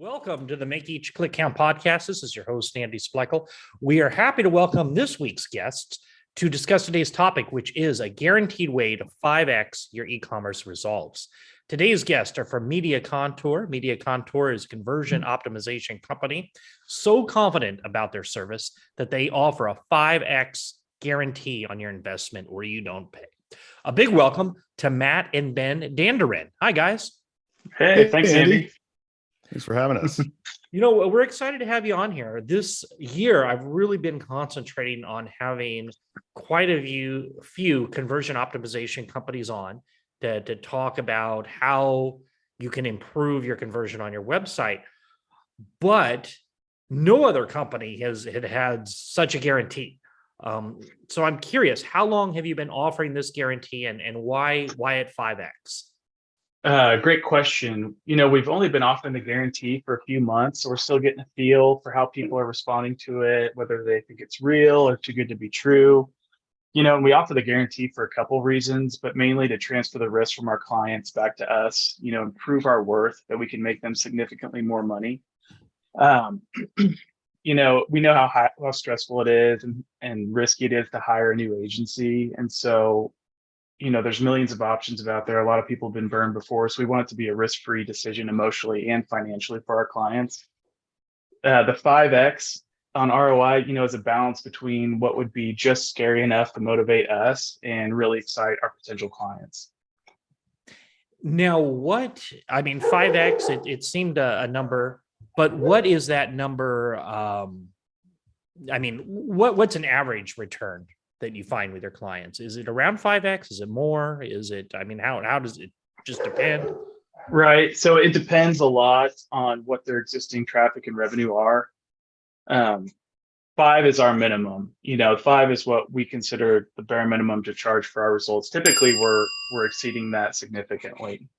Welcome to the Make Each Click Count podcast. This is your host, Andy Spleckel. We are happy to welcome this week's guests to discuss today's topic, which is a guaranteed way to 5x your e-commerce results. Today's guests are from Media Contour. Media Contour is a conversion optimization company so confident about their service that they offer a 5x guarantee on your investment or you don't pay. A big welcome to Matt and Ben Dandurand. Hi, guys. Hey, thanks, Andy. Thanks for having us. You know, we're excited to have you on here. This year, I've really been concentrating on having quite a few conversion optimization companies on to talk about how you can improve your conversion on your website. But no other company has had such a guarantee. So I'm curious, how long have you been offering this guarantee and why at 5x? Great question. You know, we've only been offering the guarantee for a few months, so we're still getting a feel for how people are responding to it, whether they think it's real or too good to be true. You know, and we offer the guarantee for a couple of reasons, but mainly to transfer the risk from our clients back to us, you know, improve our worth, that we can make them significantly more money. You know, we know how stressful it is and risky it is to hire a new agency. And so, you know, there's millions of options out there. A lot of people have been burned before. So we want it to be a risk-free decision emotionally and financially for our clients. The 5X on ROI, you know, is a balance between what would be just scary enough to motivate us and really excite our potential clients. Now, 5X, it seemed a number, but what is that number? What's an average return that you find with your clients? Is it around 5x? Is it more? How does it just depend? Right. So it depends a lot on what their existing traffic and revenue are. 5 is our minimum. You know, 5 is what we consider the bare minimum to charge for our results. Typically, we're exceeding that significantly,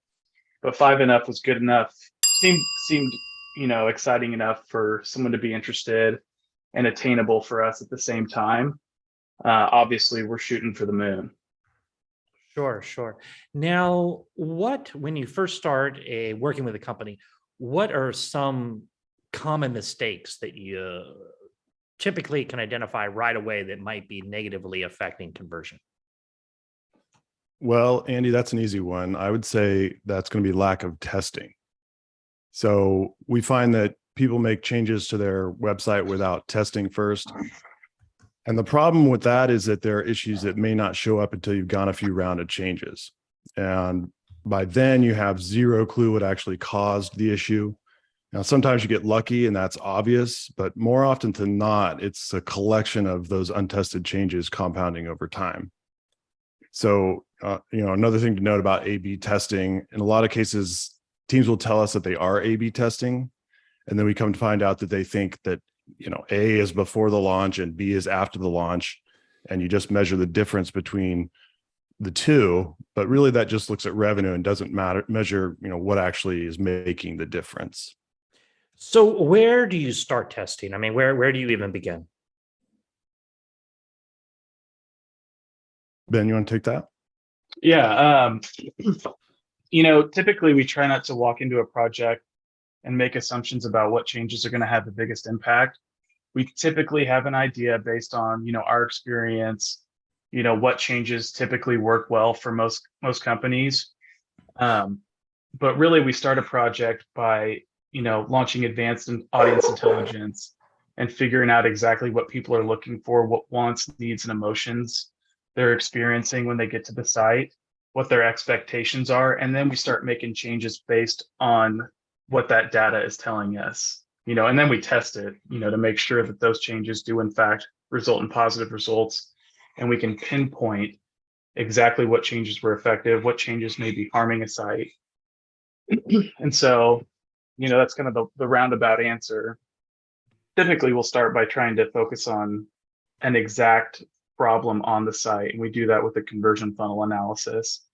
but 5 and up was good enough. Seemed you know, exciting enough for someone to be interested and attainable for us at the same time. Obviously, we're shooting for the moon. Sure. Now, when you first start working with a company, what are some common mistakes that you typically can identify right away that might be negatively affecting conversion? Well, Andy, that's an easy one. I would say that's going to be lack of testing. So we find that people make changes to their website without testing first. And the problem with that is that there are issues that may not show up until you've gone a few rounds of changes. And by then you have zero clue what actually caused the issue. Now, sometimes you get lucky and that's obvious, but more often than not, it's a collection of those untested changes compounding over time. So, another thing to note about A/B testing, in a lot of cases, teams will tell us that they are A/B testing. And then we come to find out that they think that A is before the launch and B is after the launch, and you just measure the difference between the two, but really that just looks at revenue and doesn't measure, what actually is making the difference. So where do you start testing? I mean, where do you even begin? Ben, you want to take that? Yeah. Typically we try not to walk into a project and make assumptions about what changes are going to have the biggest impact. We typically have an idea based on, our experience, what changes typically work well for most companies. But really we start a project by, launching advanced audience intelligence and figuring out exactly what people are looking for, what wants, needs, and emotions they're experiencing when they get to the site, what their expectations are. And then we start making changes based on what that data is telling us, and then we test it, to make sure that those changes do in fact result in positive results. And we can pinpoint exactly what changes were effective, what changes may be harming a site. And so, that's kind of the roundabout answer. Typically, we'll start by trying to focus on an exact problem on the site. And we do that with a conversion funnel analysis.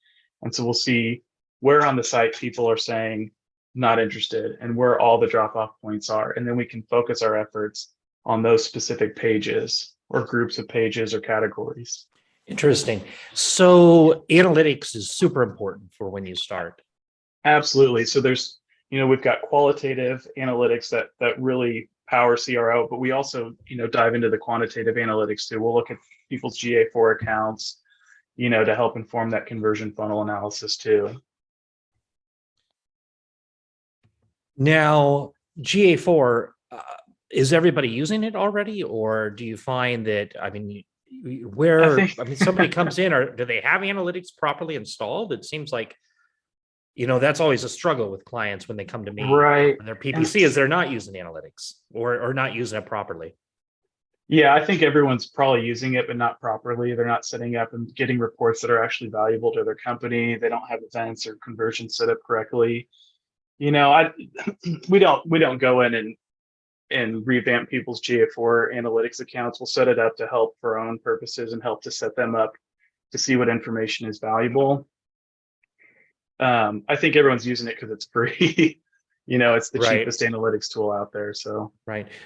And so we'll see where on the site people are saying not interested and where all the drop-off points are. And then we can focus our efforts on those specific pages or groups of pages or categories. Interesting. So analytics is super important for when you start. Absolutely. So there's we've got qualitative analytics that really power CRO, but we also, dive into the quantitative analytics too. We'll look at people's GA4 accounts, to help inform that conversion funnel analysis too. Now, GA4, is everybody using it already, or do you find that, somebody comes in, or do they have analytics properly installed? It seems like, that's always a struggle with clients when they come to me. Right. And their PPC is they're not using analytics or not using it properly. Yeah, I think everyone's probably using it, but not properly. They're not setting up and getting reports that are actually valuable to their company. They don't have events or conversions set up correctly. We don't go in and revamp people's GA4 analytics accounts. We'll set it up to help for our own purposes and help to set them up to see what information is valuable. I think everyone's using it because it's free. It's the cheapest analytics tool out there. So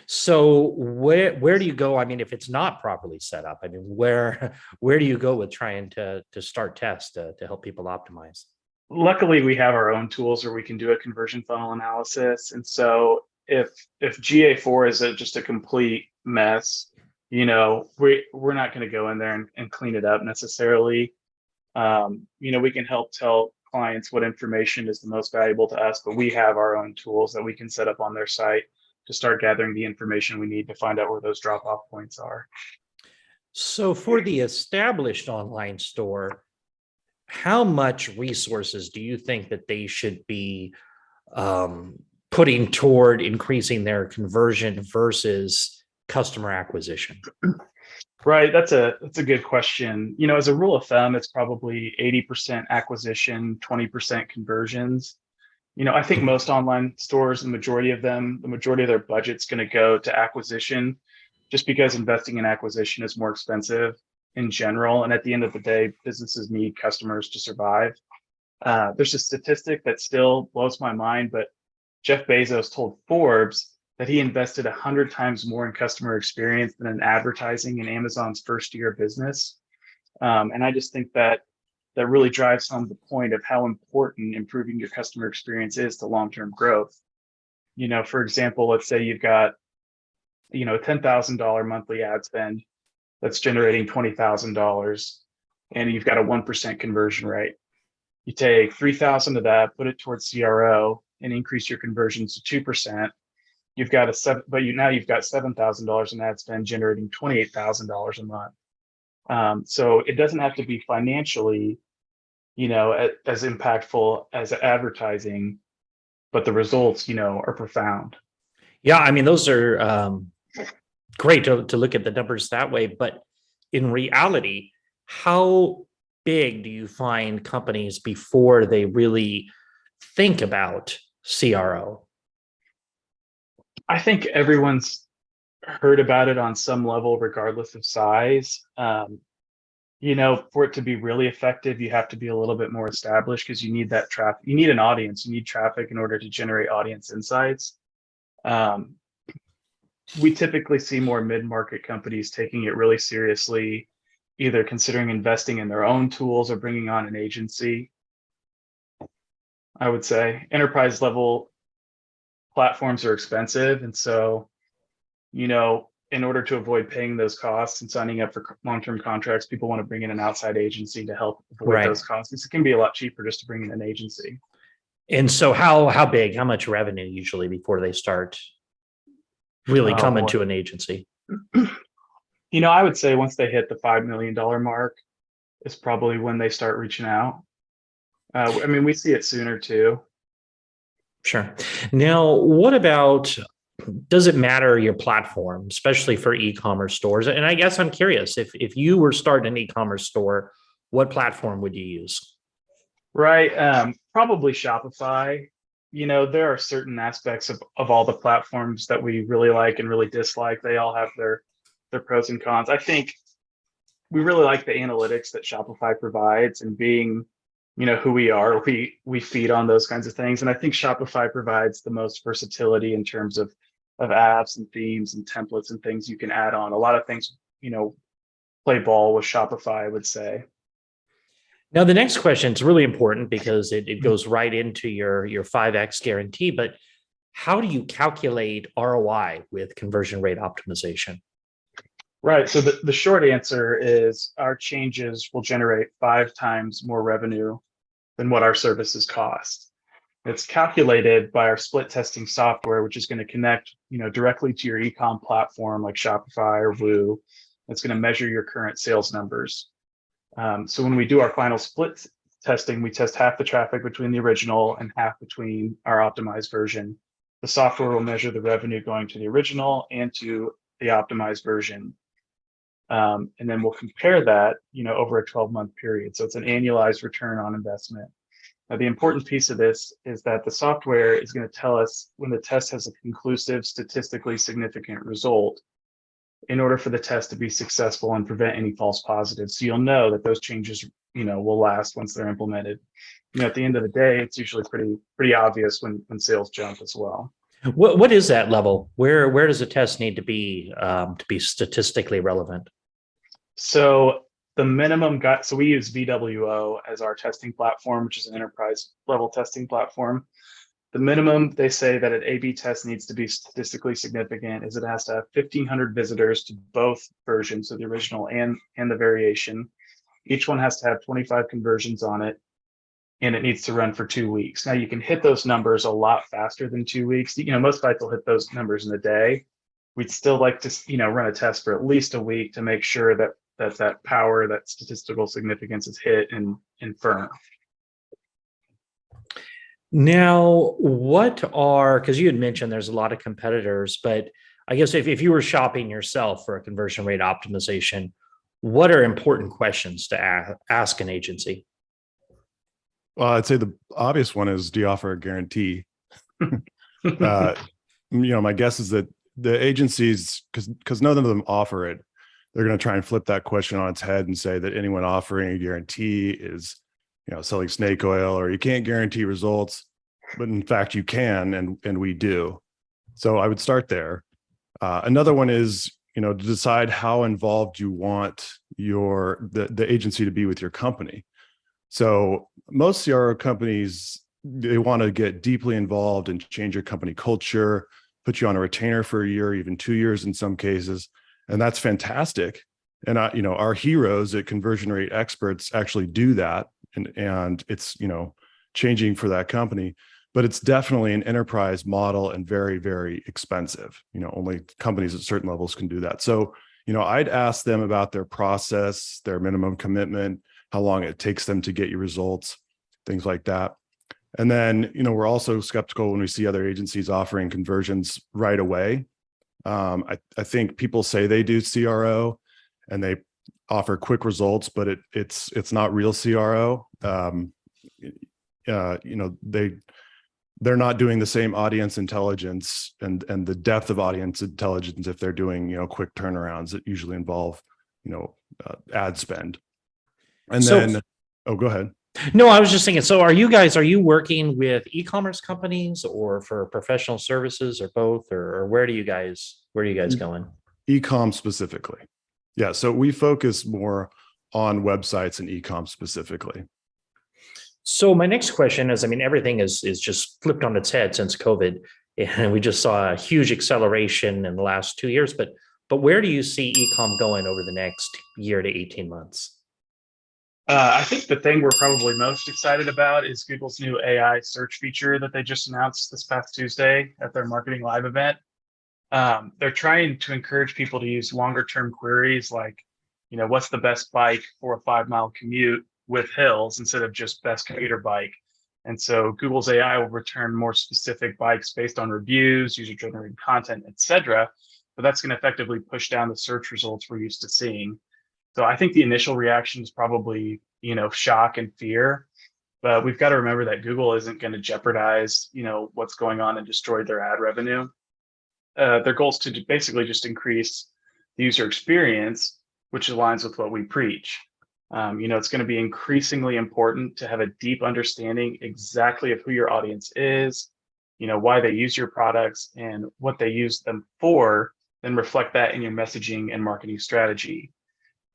So where do you go? If it's not properly set up, where do you go with trying to start tests to help people optimize? Luckily, we have our own tools where we can do a conversion funnel analysis. And so if GA4 is just a complete mess, we're not going to go in there and clean it up necessarily. We can help tell clients what information is the most valuable to us, but we have our own tools that we can set up on their site to start gathering the information we need to find out where those drop-off points are. So for the established online store, how much resources do you think that they should be putting toward increasing their conversion versus customer acquisition? Right. That's a good question. As a rule of thumb, it's probably 80% acquisition, 20% conversions. I think most online stores, the majority of their budget's going to go to acquisition, just because investing in acquisition is more expensive in general. And at the end of the day, businesses need customers to survive. There's a statistic that still blows my mind, but Jeff Bezos told Forbes that he invested 100 times more in customer experience than in advertising in Amazon's first year of business. And I just think that really drives home the point of how important improving your customer experience is to long-term growth. For example, let's say you've got, a $10,000 monthly ad spend that's generating $20,000, and you've got a 1% conversion rate. You take 3,000 of that, put it towards CRO, and increase your conversions to 2%. You've got you've got $7,000 in ad spend generating $28,000 a month. So it doesn't have to be financially, as impactful as advertising, but the results, are profound. Yeah, those are great to look at the numbers that way. But in reality, how big do you find companies before they really think about CRO? I think everyone's heard about it on some level, regardless of size. For it to be really effective, you have to be a little bit more established because you need that traffic. You need an audience. You need traffic in order to generate audience insights. We typically see more mid-market companies taking it really seriously, either considering investing in their own tools or bringing on an agency. I would say enterprise level platforms are expensive. And so, in order to avoid paying those costs and signing up for long-term contracts, people want to bring in an outside agency to help avoid those costs. It can be a lot cheaper just to bring in an agency. And so how much revenue usually before they start really coming to an agency? I would say once they hit the $5 million mark is probably when they start reaching out. We see it sooner too. Sure. Now, what about, does it matter your platform, especially for e-commerce stores? And I guess I'm curious, if you were starting an e-commerce store, what platform would you use? Right. Probably Shopify. There are certain aspects of all the platforms that we really like and really dislike. They all have their pros and cons. I think we really like the analytics that Shopify provides, and being, who we are, we feed on those kinds of things. And I think Shopify provides the most versatility in terms of apps and themes and templates and things you can add on. A lot of things, play ball with Shopify, I would say. Now, the next question is really important because it goes right into your 5X guarantee, but how do you calculate ROI with conversion rate optimization? Right. So the short answer is our changes will generate 5 times more revenue than what our services cost. It's calculated by our split testing software, which is going to connect, directly to your ecom platform like Shopify or Woo. It's going to measure your current sales numbers. So when we do our final split testing, we test half the traffic between the original and half between our optimized version. The software will measure the revenue going to the original and to the optimized version. And then we'll compare that, over a 12-month period. So it's an annualized return on investment. Now, the important piece of this is that the software is going to tell us when the test has a conclusive, statistically significant result in order for the test to be successful and prevent any false positives. So you'll know that those changes, will last once they're implemented. At the end of the day, it's usually pretty obvious when sales jump as well. What is that level? Where does a test need to be statistically relevant? So the minimum so we use VWO as our testing platform, which is an enterprise level testing platform. The minimum they say that an A/B test needs to be statistically significant is it has to have 1,500 visitors to both versions, so the original and the variation. Each one has to have 25 conversions on it, and it needs to run for 2 weeks. Now you can hit those numbers a lot faster than 2 weeks. Most sites will hit those numbers in a day. We'd still like to, run a test for at least a week to make sure that power, that statistical significance is hit and firm. Now, because you had mentioned there's a lot of competitors, but I guess if you were shopping yourself for a conversion rate optimization, what are important questions to ask an agency? Well, I'd say the obvious one is, do you offer a guarantee? My guess is that the agencies, because none of them offer it, they're going to try and flip that question on its head and say that anyone offering a guarantee is, selling snake oil, or you can't guarantee results, but in fact you can, and we do. So I would start there. Another one is, to decide how involved you want the agency to be with your company. So most CRO companies, they want to get deeply involved and change your company culture, put you on a retainer for a year, even 2 years in some cases. And that's fantastic. And our heroes at Conversion Rate Experts actually do that. And it's, changing for that company, but it's definitely an enterprise model and very, very expensive. Only companies at certain levels can do that. So, I'd ask them about their process, their minimum commitment, how long it takes them to get you results, things like that. And then, we're also skeptical when we see other agencies offering conversions right away. I think people say they do CRO and they offer quick results, but it's not real CRO. They're not doing the same audience intelligence and the depth of audience intelligence if they're doing, quick turnarounds that usually involve, ad spend. And then, go ahead. No, I was just thinking, so are you working with e-commerce companies or for professional services or both, or where are you guys going? E-com specifically. Yeah. So we focus more on websites and e-com specifically. So my next question is, everything is just flipped on its head since COVID, and we just saw a huge acceleration in the last 2 years, but where do you see e-com going over the next year to 18 months? I think the thing we're probably most excited about is Google's new AI search feature that they just announced this past Tuesday at their Marketing Live event. They're trying to encourage people to use longer term queries like, what's the best bike for a 5-mile commute with hills instead of just best commuter bike. And so Google's AI will return more specific bikes based on reviews, user generated content, etc. But that's going to effectively push down the search results we're used to seeing. So I think the initial reaction is probably, shock and fear, but we've got to remember that Google isn't going to jeopardize, what's going on and destroy their ad revenue. Their goal is to basically just increase the user experience, which aligns with what we preach. It's going to be increasingly important to have a deep understanding exactly of who your audience is, why they use your products and what they use them for, then reflect that in your messaging and marketing strategy.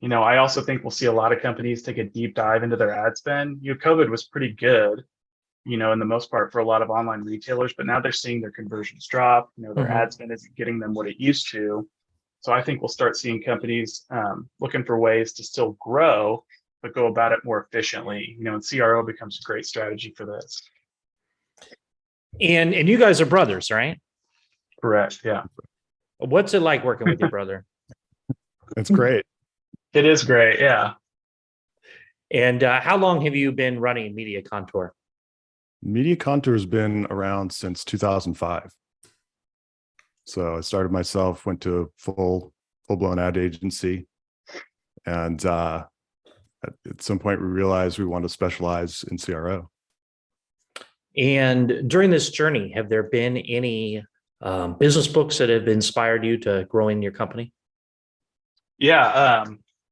I also think we'll see a lot of companies take a deep dive into their ad spend. COVID was pretty good, in the most part for a lot of online retailers, but now they're seeing their conversions drop. Their ad spend isn't getting them what it used to. So I think we'll start seeing companies looking for ways to still grow, but go about it more efficiently. And CRO becomes a great strategy for this. And you guys are brothers, right? Correct. Yeah. What's it like working with your brother? It's great. It is great. Yeah. And how long have you been running Media Contour? Media Contour's been around since 2005. So I started myself, went to a full-blown ad agency. And at some point we realized we wanted to specialize in CRO. And during this journey, have there been any business books that have inspired you to growing your company? Yeah,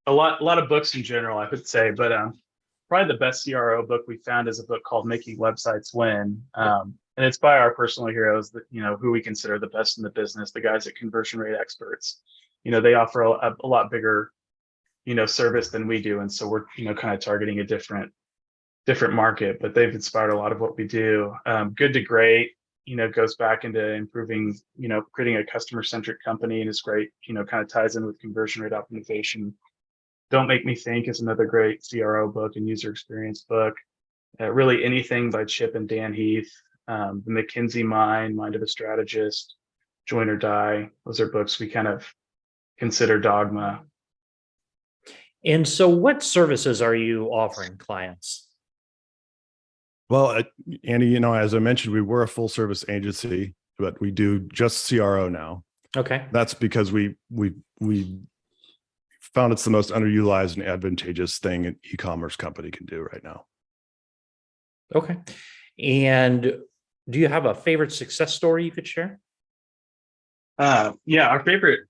a lot of books in general, I would say, but probably the best CRO book we found is a book called Making Websites Win. And it's by our personal heroes that, who we consider the best in the business, the guys at Conversion Rate Experts. They offer a lot bigger, service than we do. And so we're, kind of targeting a different market, but they've inspired a lot of what we do. Good to Great, goes back into improving, creating a customer-centric company, and is great, kind of ties in with conversion rate optimization. Don't Make Me Think is another great CRO book and user experience book. Really Anything by Chip and Dan Heath. The McKinsey Mind of a Strategist, Join or Die. Those are books we kind of consider dogma. And so what services are you offering clients? Well, Andy, as I mentioned, we were a full service agency, but we do just CRO now. Okay. That's because we found it's the most underutilized and advantageous thing an e-commerce company can do right now. Okay. And do you have a favorite success story you could share? Yeah, our favorite,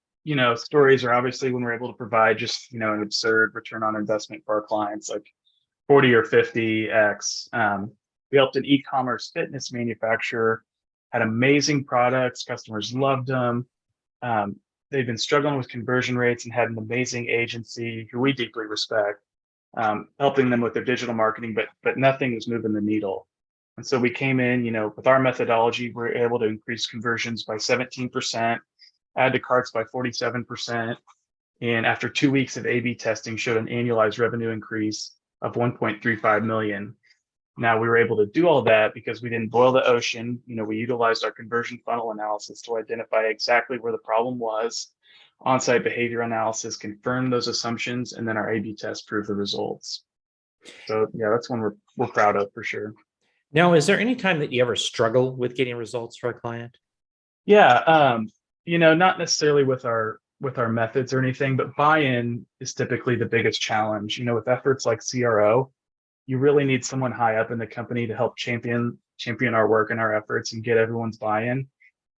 stories are obviously when we're able to provide just, an absurd return on investment for our clients, like 40 or 50x. We helped an e-commerce fitness manufacturer, had amazing products, customers loved them. They've been struggling with conversion rates and had an amazing agency who we deeply respect, helping them with their digital marketing, but nothing was moving the needle. And so we came in, with our methodology, we're able to increase conversions by 17%, add to carts by 47%. And after 2 weeks of A/B testing showed an annualized revenue increase of 1.35 million. Now we were able to do all that because we didn't boil the ocean. We utilized our conversion funnel analysis to identify exactly where the problem was. On-site behavior analysis confirmed those assumptions, and then our A/B test proved the results. So yeah, that's one we're proud of for sure. Now, is there any time that you ever struggle with getting results for a client? Yeah, not necessarily with our methods or anything, but buy-in is typically the biggest challenge. With efforts like CRO, you really need someone high up in the company to help champion our work and our efforts and get everyone's buy-in.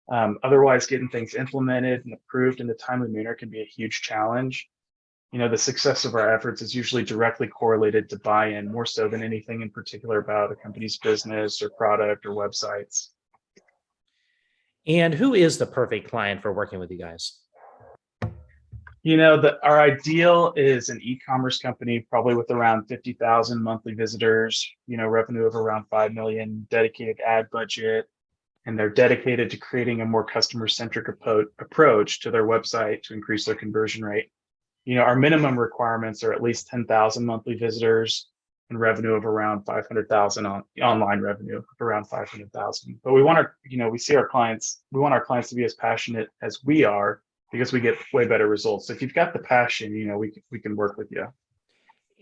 Otherwise, getting things implemented and approved in a timely manner can be a huge challenge. The success of our efforts is usually directly correlated to buy-in, more so than anything in particular about a company's business or product or websites. And who is the perfect client for working with you guys? Our ideal is an e-commerce company, probably with around 50,000 monthly visitors, revenue of around 5 million, dedicated ad budget, and they're dedicated to creating a more customer-centric approach to their website to increase their conversion rate. Our minimum requirements are at least 10,000 monthly visitors and revenue of around 500,000 on online revenue of around 500,000. But we want our clients to be as passionate as we are, because we get way better results. So if you've got the passion, we can work with you.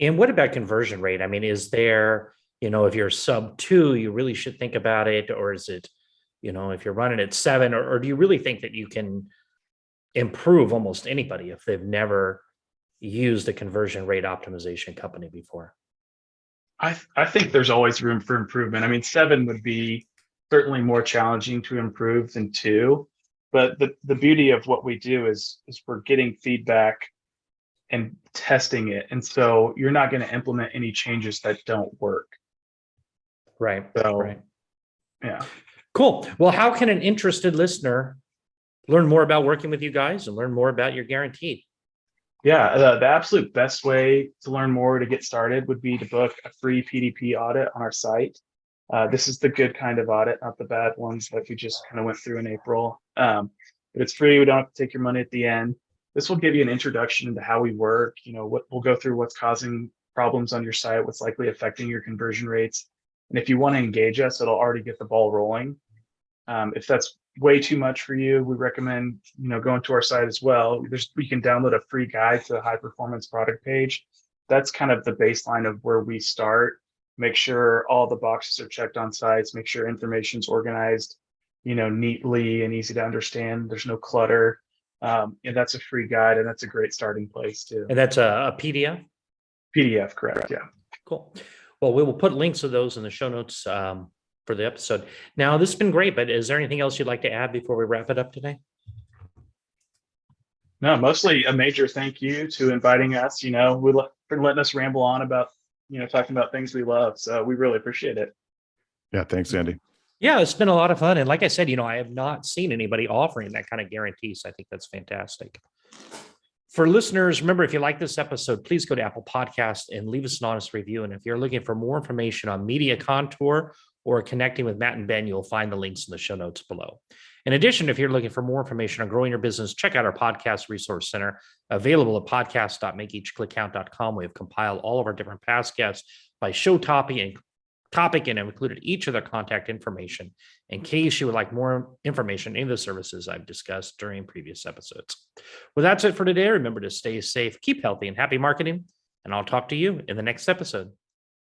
And what about conversion rate? I mean, is there, if you're sub 2, you really should think about it, or is it, if you're running at 7, or do you really think that you can improve almost anybody if they've never used a conversion rate optimization company before? I think there's always room for improvement. I mean, 7 would be certainly more challenging to improve than 2. But the beauty of what we do is we're getting feedback and testing it. And so you're not going to implement any changes that don't work. Right. So, right. Yeah. Cool. Well, how can an interested listener learn more about working with you guys and learn more about your guaranteed? Yeah, the absolute best way to learn more to get started would be to book a free PDP audit on our site. This is the good kind of audit, not the bad ones that we just kind of went through in April. But it's free. We don't have to take your money at the end. This will give you an introduction into how we work. What we'll go through, what's causing problems on your site, what's likely affecting your conversion rates. And if you want to engage us, it'll already get the ball rolling. If that's way too much for you, we recommend going to our site as well. You can download a free guide to a high performance product page. That's kind of the baseline of where we start. Make sure all the boxes are checked on sites. Make sure information's organized, neatly and easy to understand. There's no clutter. And that's a free guide, and that's a great starting place too. And that's a PDF? PDF, correct? Yeah. Cool. Well, we will put links to those in the show notes for the episode. Now, this has been great, but is there anything else you'd like to add before we wrap it up today? No, mostly a major thank you to inviting us, for letting us ramble on about, talking about things we love. So we really appreciate it. Yeah, thanks, Andy. Yeah, it's been a lot of fun. And like I said, I have not seen anybody offering that kind of guarantee. So I think that's fantastic. For listeners, remember, if you like this episode, please go to Apple Podcast and leave us an honest review. And if you're looking for more information on Media Contour or connecting with Matt and Ben, you'll find the links in the show notes below. In addition, if you're looking for more information on growing your business, check out our podcast resource center, available at podcast.makeeachclickcount.com. We have compiled all of our different past guests by show topic and have included each of their contact information in case you would like more information in the services I've discussed during previous episodes. Well, that's it for today. Remember to stay safe, keep healthy, and happy marketing, and I'll talk to you in the next episode.